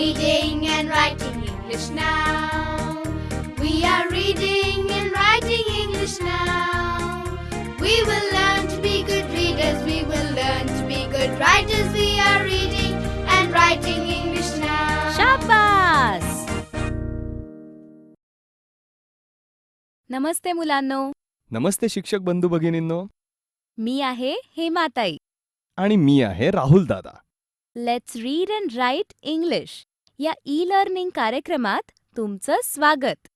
reading and writing English now. We are reading and writing English now. We will learn to be good readers. We will learn to be good writers. We are reading and writing English now. शाबास. नमस्ते मुलांनो, नमस्ते शिक्षक बंधू भगिनींनो. मी आहे हेमाताई. आणि मी आहे राहुल दादा. Let's read and write English या e learning कार्यक्रमात तुमचं स्वागत.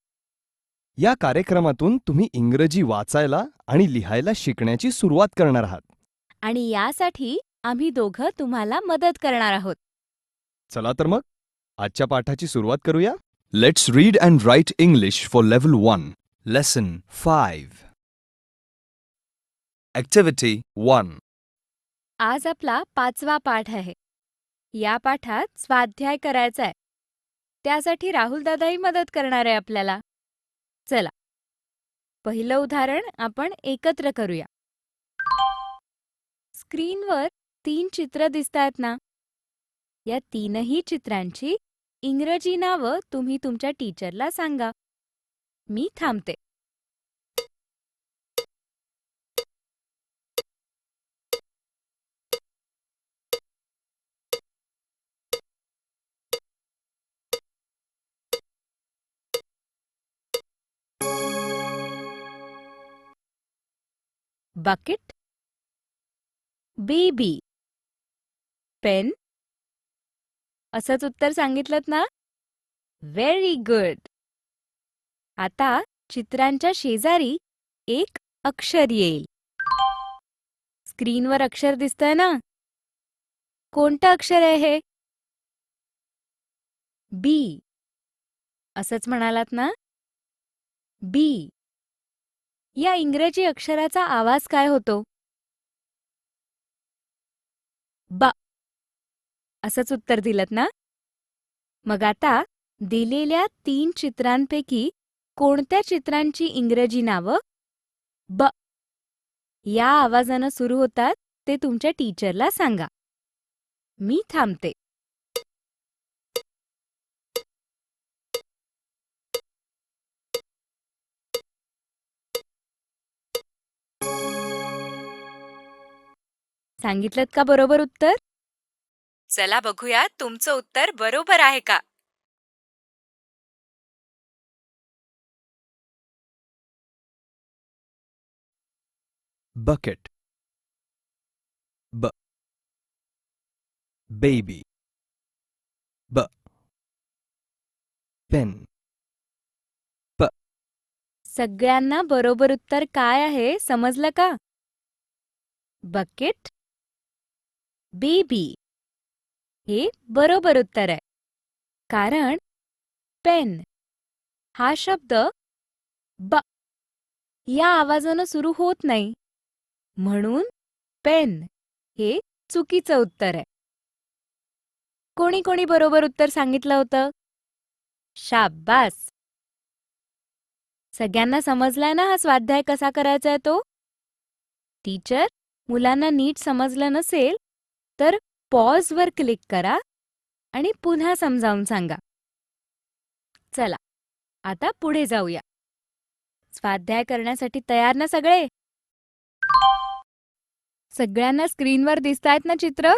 या कार्यक्रमातून तुम्ही इंग्रजी वाचायला आणि लिहायला शिकण्याची सुरुवात करणार आहात. आणि यासाठी आम्ही दोघं तुम्हाला मदत करणार आहोत. चला तर मग आजच्या पाठाची सुरुवात करूया. Let's read and write English for level 1, lesson 5. Activity 1. आज आपला 5वा पाठ आहे. या पाठात स्वाध्याय करायचा आहे. त्यासाठी राहुल दादाही मदत करणार आहे आपल्याला. चला, पहिलं उदाहरण आपण एकत्र करूया. स्क्रीनवर 3 चित्र दिसतायत ना? या 3ही चित्रांची इंग्रजी नावं तुम्ही तुमच्या टीचरला सांगा. मी थांबते. Bucket, baby, pen. असंच उत्तर सांगितलं ना? Very good. आता चित्रांच्या शेजारी एक अक्षर येईल. स्क्रीनवर अक्षर दिसतंय ना? कोणतं अक्षर आहे हे? बी. असंच म्हणालात ना? बी. या इंग्रजी अक्षराचा आवाज काय होतो? ब. असंच उत्तर दिलत ना? मग आता दिलेल्या 3 चित्रांपैकी कोणत्या चित्रांची इंग्रजी नावं ब या आवाजानं सुरू होतात ते तुमच्या टीचरला सांगा. मी थांबते. सांगितलं का बरोबर उत्तर? चला बघूया तुमचं उत्तर बरोबर आहे का. बकेट, ब. बेबी, ब. पेन, प. सगळ्यांना बरोबर उत्तर काय आहे समजलं का? बकेट, बेबी हे बरोबर उत्तर आहे. कारण पेन हा शब्द ब या आवाजानं सुरू होत नाही. म्हणून पेन हे चुकीचं उत्तर आहे. कोणी कोणी बरोबर उत्तर सांगितलं होतं? शाब्बास. सगळ्यांना समजलाय ना हा स्वाध्याय कसा करायचा आहे तो? टीचर मुलांना नीट समजलं नसेल तर पॉजवर क्लिक करा आणि पुन्हा समजावून सांगा. चला, आता पुढे जाऊया. स्वाध्याय करण्यासाठी तयार ना सगळे? सगळ्यांना स्क्रीनवर दिसतायत ना चित्र?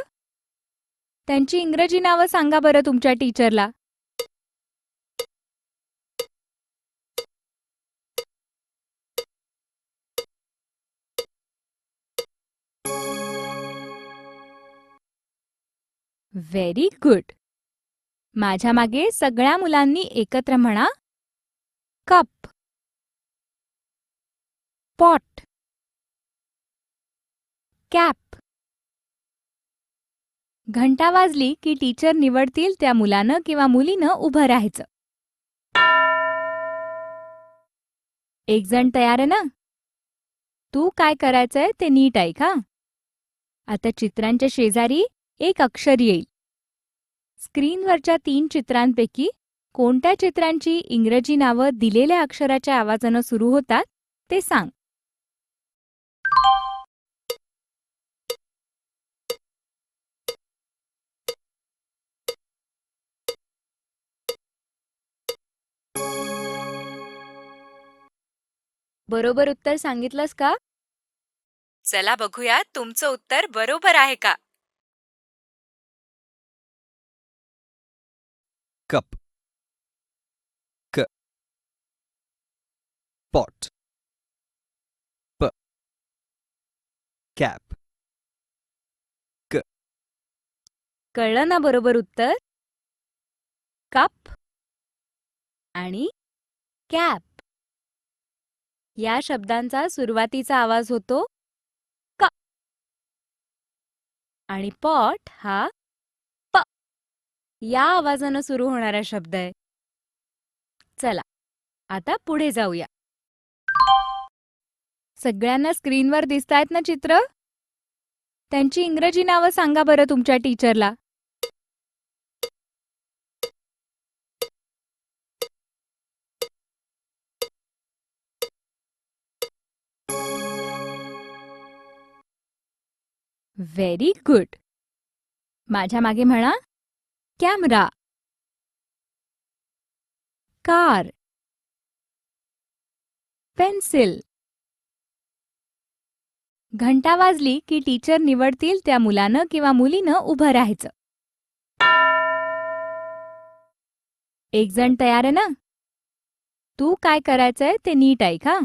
त्यांची इंग्रजी नावं सांगा बरं तुमच्या टीचरला. Very good. माझ्या मागे सगळ्या मुलांनी एकत्र म्हणा. Cup, pot, cap. घंटा वाजली की टीचर निवडतील त्या मुलानं किंवा मुलीनं उभं राहायचं. एक जण तयार आहे ना? तू काय करायचंय ते नीट ऐक हा. आता चित्रांच्या शेजारी एक अक्षर येईल. स्क्रीनवरच्या 3 चित्रांपैकी कोणत्या चित्रांची इंग्रजी नावं दिलेल्या अक्षराच्या आवाजानं सुरू होतात ते सांग. बरोबर उत्तर सांगितलंस का? चला बघूया तुमचं उत्तर बरोबर आहे का. Cup. K. Pot. P. Cap. कळलं ना बरोबर उत्तर? कप आणि कॅप या शब्दांचा सुरुवातीचा आवाज होतो क आणि पॉट हा प या आवाजानं सुरू होणारा शब्द आहे. चला आता पुढे जाऊया. सगळ्यांना स्क्रीनवर दिसतायत ना चित्र? त्यांची इंग्रजी नावं सांगा बरं तुमच्या टीचरला. Very good. माझ्या मागे म्हणा कॅमेरा, कार, पेन्सिल. घंटा वाजली की टीचर निवडतील त्या मुलानं किंवा मुलीनं उभं राहायचं. एक जण तयार आहे ना? तू काय करायचंय ते नीट ऐक हा.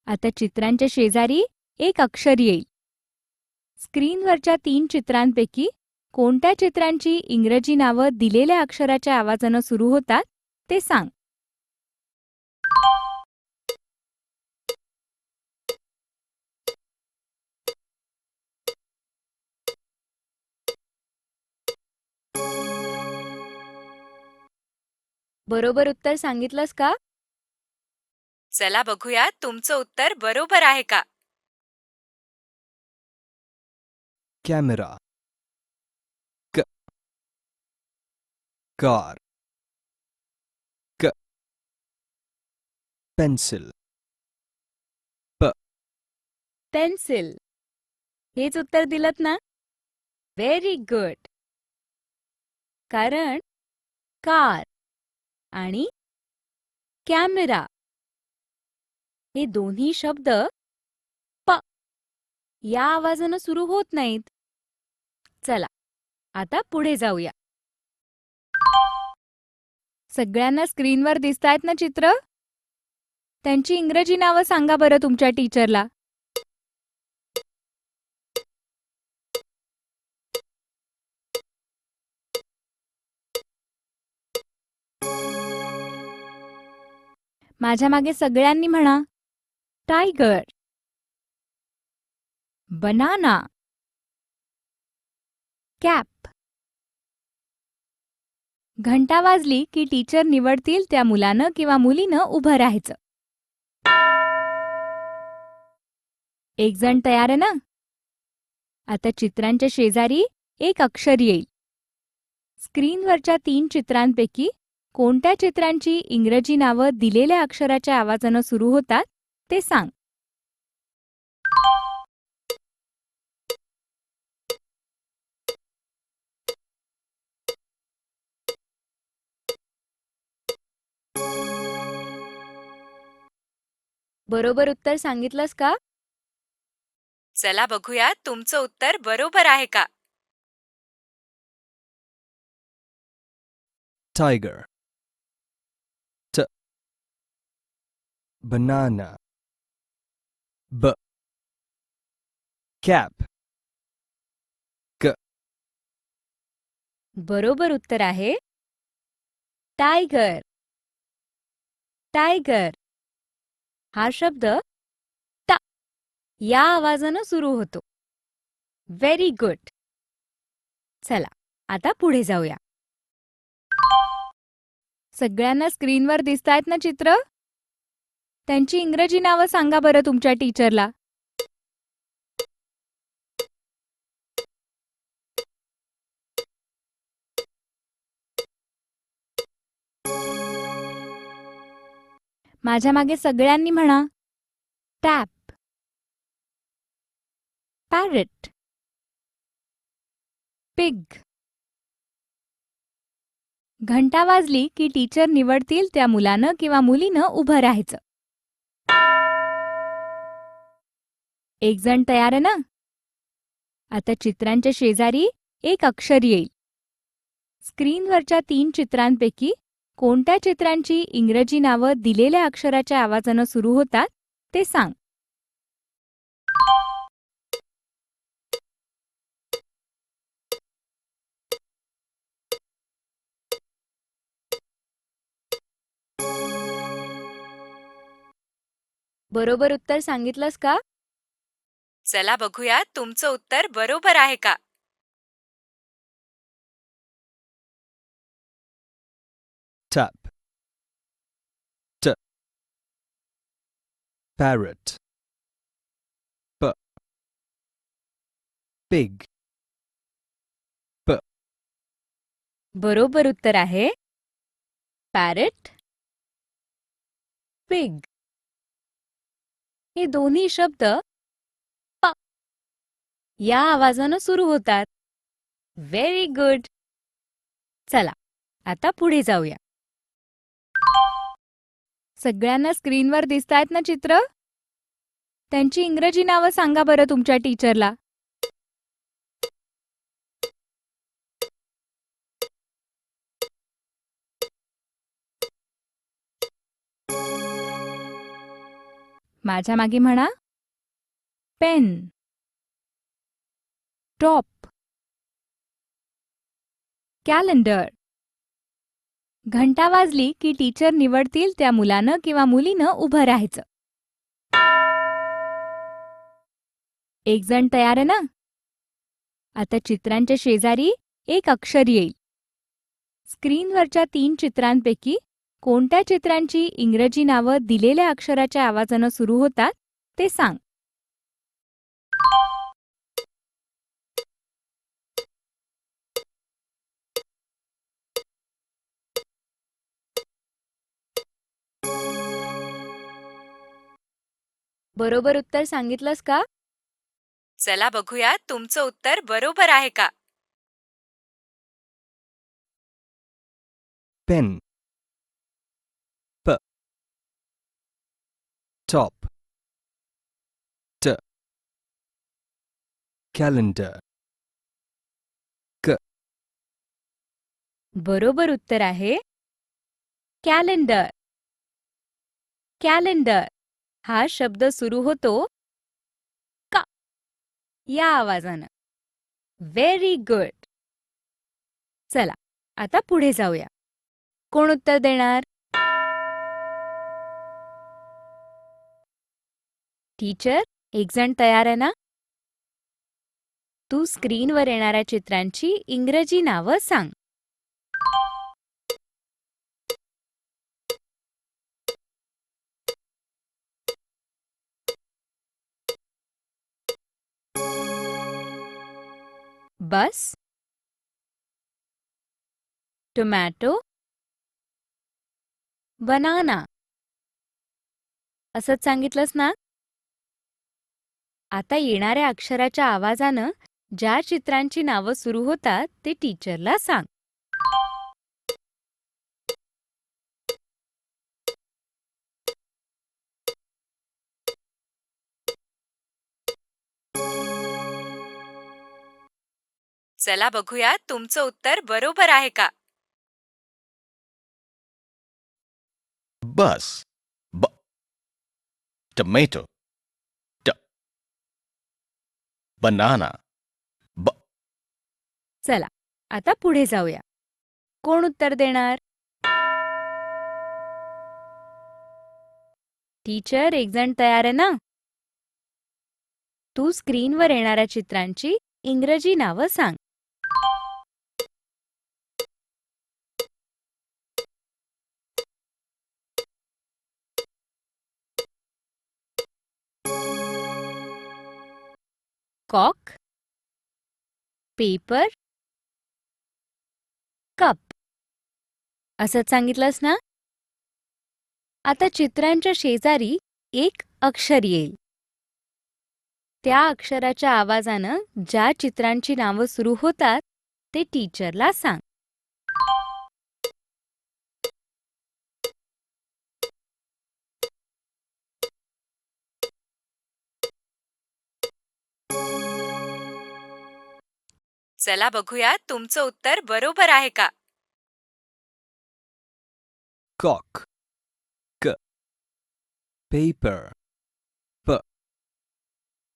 आता चित्रांच्या शेजारी एक अक्षर येईल. स्क्रीनवरच्या 3 चित्रांपैकी कोणत्या चित्रांची इंग्रजी नावं दिलेल्या अक्षराच्या आवाजानं सुरू होतात ते सांग. बरोबर उत्तर सांगितलंस का? चला बघूया तुमचं उत्तर बरोबर आहे का. Camera. K. Car. K. Pencil. P. Pencil. हेच उत्तर दिलत ना? Very good. कारण कार आणि कॅमेरा हे दोन्ही शब्द प या आवाजानं सुरू होत नाहीत. चला आता पुढे जाऊया. सगळ्यांना स्क्रीनवर दिसतायत ना चित्र? त्यांची इंग्रजी नावं सांगा बरं तुमच्या टीचरला. माझ्या मागे सगळ्यांनी म्हणा टायगर, बनाना, कॅप. घंटा वाजली की टीचर निवडतील त्या मुलानं किंवा मुलीनं उभं राहायचं. एक जण तयार आहे ना? आता चित्रांच्या शेजारी एक अक्षर येईल. स्क्रीनवरच्या 3 चित्रांपैकी कोणत्या चित्रांची इंग्रजी नावं दिलेल्या अक्षराच्या आवाजानं सुरू होतात ते सांग. बरोबर उत्तर सांगितलंस का? चला बघूया तुमचं उत्तर बरोबर आहे का. Tiger. T. Banana. B. Cap. K. बरोबर उत्तर आहे टायगर. टायगर हा शब्द टा या आवाजानं सुरू होतो. Very good. चला आता पुढे जाऊया. सगळ्यांना स्क्रीनवर दिसतायत ना चित्र? त्यांची इंग्रजी नावं सांगा बरं तुमच्या टीचरला. माझ्या मागे सगळ्यांनी म्हणा टॅप, पॅरट, पिग. घंटा वाजली की टीचर निवडतील त्या मुलानं किंवा मुलीनं उभं राहायचं. एक जण तयार आहे ना? आता चित्रांच्या शेजारी एक अक्षर येईल. स्क्रीनवरच्या 3 चित्रांपैकी कोणत्या चित्रांची इंग्रजी नावं दिलेल्या अक्षराच्या आवाजानं सुरू होतात ते सांग. बरोबर उत्तर सांगितलंस का? चला बघूया तुमचं उत्तर बरोबर आहे का. Tap. T. Parrot. P. Pig. बरोबर उत्तर आहे पॅरेट, पिग. हे दोन्ही शब्द प या आवाजानं सुरू होतात. Very good. चला आता पुढे जाऊया. सगळ्यांना स्क्रीनवर दिसतायत ना चित्र? त्यांची इंग्रजी नावं सांगा बरं तुमच्या टीचरला. माझ्या मागे म्हणा. Pen, top, calendar. घंटा वाजली की टीचर निवडतील त्या मुलानं किंवा मुलीनं उभं राहायचं. एक जण तयार आहे ना? आता चित्रांच्या शेजारी एक अक्षर येईल. स्क्रीनवरच्या 3 चित्रांपैकी कोणत्या चित्रांची इंग्रजी नावं दिलेल्या अक्षराच्या आवाजानं सुरू होतात ते सांग. बरोबर उत्तर सांगितलंस का? चला बघूया तुमचं उत्तर बरोबर आहे का. Pen. P. Top. T. Calendar. बरोबर उत्तर आहे कॅलेंडर. कॅलेंडर हा शब्द सुरू होतो का या आवाजानं. Very good. चला आता पुढे जाऊया. कोण उत्तर देणार? टीचर, एक जण तयार आहे ना? तू स्क्रीनवर येणाऱ्या चित्रांची इंग्रजी नावं सांग. बस, टोमॅटो, बनाना. असंच सांगितलंस ना? आता येणाऱ्या अक्षराच्या आवाजानं ज्या चित्रांची नावं सुरू होतात ते टीचरला सांग. चला बघूया तुमचं उत्तर बरोबर आहे का. Bus. B. Tomato. T. Banana. B. चला आता पुढे जाऊया. कोण उत्तर देणार? टीचर, एक जण तयार आहे ना? तू स्क्रीनवर येणाऱ्या चित्रांची इंग्रजी नावं सांग. Cock, paper, cup. असंच सांगितलंस ना? आता चित्रांच्या शेजारी एक अक्षर येईल. त्या अक्षराच्या आवाजानं ज्या चित्रांची नावं सुरू होतात ते टीचरला सांग. चला बघूया तुमचं उत्तर बरोबर आहे का. cock, k, paper, p,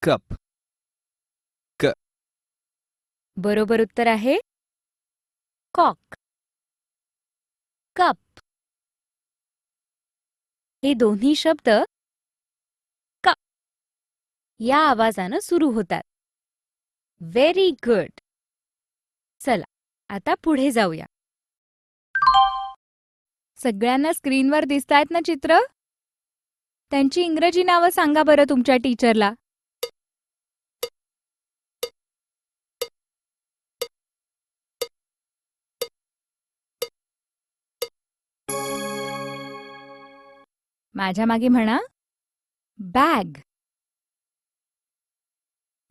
cup, k, बरोबर उत्तर आहे कॉक. कप. हे दोन्ही शब्द क या आवाजानं सुरू होतात. Very good. चला आता पुढे जाऊया. सगळ्यांना स्क्रीनवर दिसतायत ना चित्र? त्यांची इंग्रजी नावं सांगा बरं तुमच्या टीचरला. माझ्या मागे म्हणा. Bag,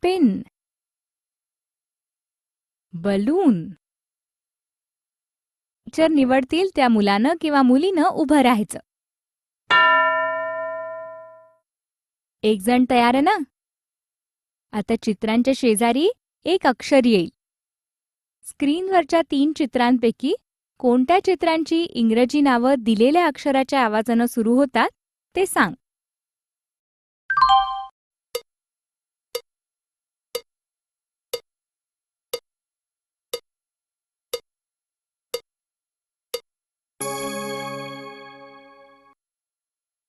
pen, balloon. टीचर निवडतील त्या मुलानं किंवा मुलीनं उभं राहायचं. एक जण तयार आहे ना? आता चित्रांच्या शेजारी एक अक्षर येईल. स्क्रीनवरच्या 3 चित्रांपैकी कोणत्या चित्रांची इंग्रजी नावं दिलेल्या अक्षराच्या आवाजानं सुरू होतात ते सांग.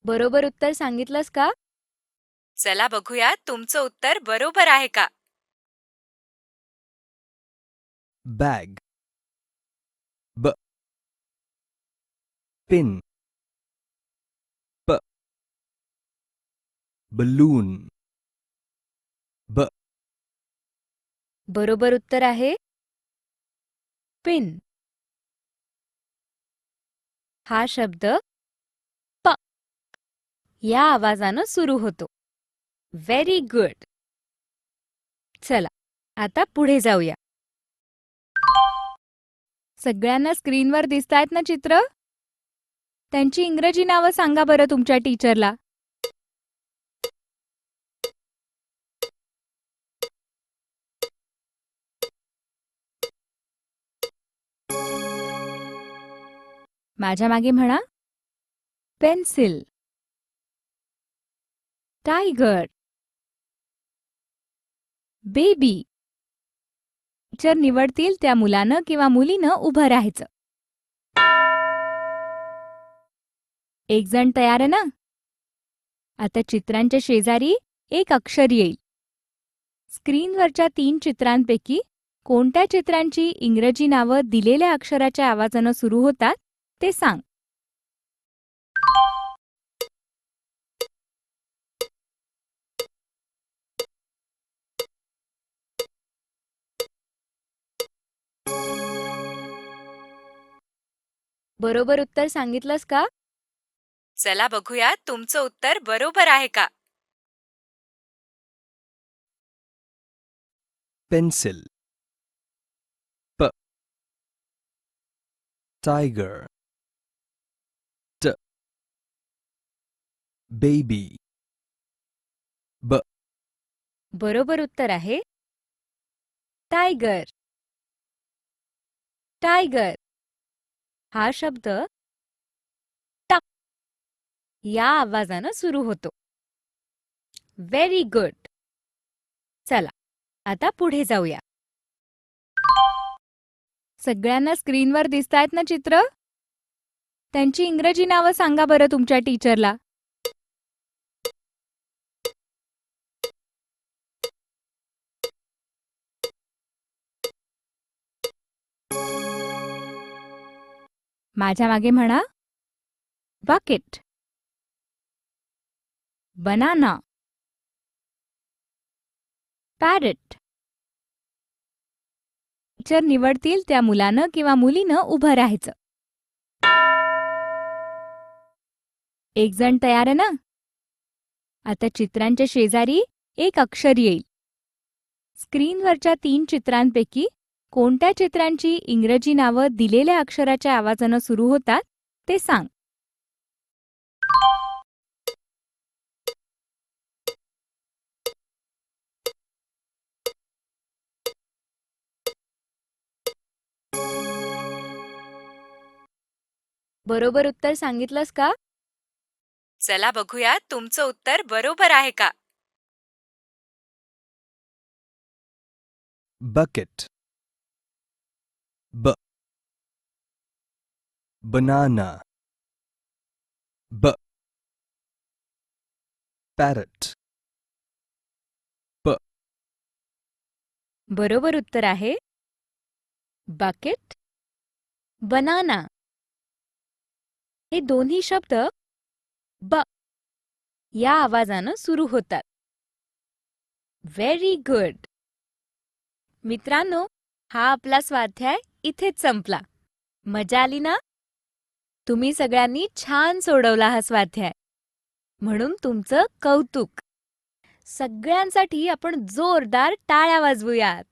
बरोबर उत्तर सांगितलंस का? चला बघूया तुमचं उत्तर बरोबर आहे का. bag, b, pin, p, balloon, b, बरोबर उत्तर आहे पिन. हा शब्द प या आवाजानं सुरू होतो. Very good. चला आता पुढे जाऊया. सगळ्यांना स्क्रीनवर दिसतायत ना चित्र? त्यांची इंग्रजी नावं सांगा बरं तुमच्या टीचरला. माझ्या मागे म्हणा. Pencil, tiger, baby. टीचर निवडतील त्या मुलानं किंवा मुलीनं उभं राहायचं. एक जण तयार आहे ना? आता चित्रांच्या शेजारी एक अक्षर येईल. स्क्रीनवरच्या 3 चित्रांपैकी कोणत्या चित्रांची इंग्रजी नावं दिलेल्या अक्षराच्या आवाजानं सुरू होतात ते सांग. बरोबर उत्तर सांगितलंस का? चला बघूया तुमचं उत्तर बरोबर आहे का. pencil, p, tiger, t, baby, b, बरोबर उत्तर आहे टायगर. टायगर. हा शब्द ट या आवाजानं सुरू होतो. Very good. चला आता पुढे जाऊया. सगळ्यांना स्क्रीनवर दिसतायत ना चित्र? त्यांची इंग्रजी नावं सांगा बरं तुमच्या टीचरला. माझ्या मागे म्हणा. Bucket, banana, parrot. टीचर निवडतील त्या मुलानं किंवा मुलीनं उभं राहायचं. एक जण तयार आहे ना? आता चित्रांच्या शेजारी एक अक्षर येईल. स्क्रीनवरच्या 3 चित्रांपैकी कोणत्या चित्रांची इंग्रजी नावं दिलेल्या अक्षराच्या आवाजानं सुरू होतात ते सांग. बरोबर उत्तर सांगितलंस का? चला बघूया तुमचं उत्तर बरोबर आहे का. bucket, b, banana, b, parrot, बरोबर उत्तर आहे बकेट, बनाना. हे दोन्ही शब्द ब या आवाजानं सुरू होतात. Very good. मित्रांनो, हा आपला स्वाध्याय इथेच संपला. मजा आली ना? तुम्ही सगळ्यांनी छान सोडवला हा स्वाध्याय, म्हणून तुमचं कौतुक. सगळ्यांसाठी आपण जोरदार टाळ्या वाजवूयात.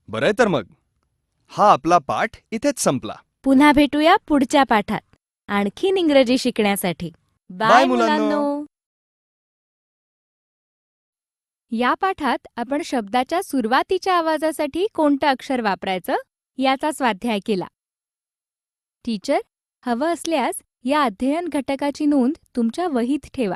बरंय तर मग हा आपला पाठ इथेच संपला. पुन्हा भेटूया पुढच्या पाठात आणखीन इंग्रजी शिकण्यासाठी. बाय मुलांनो. या पाठात आपण शब्दाच्या सुरुवातीच्या आवाजासाठी कोणतं अक्षर वापरायचं याचा स्वाध्याय केला. टीचर, हवं असल्यास या अध्ययन घटकाची नोंद तुमच्या वहीत ठेवा.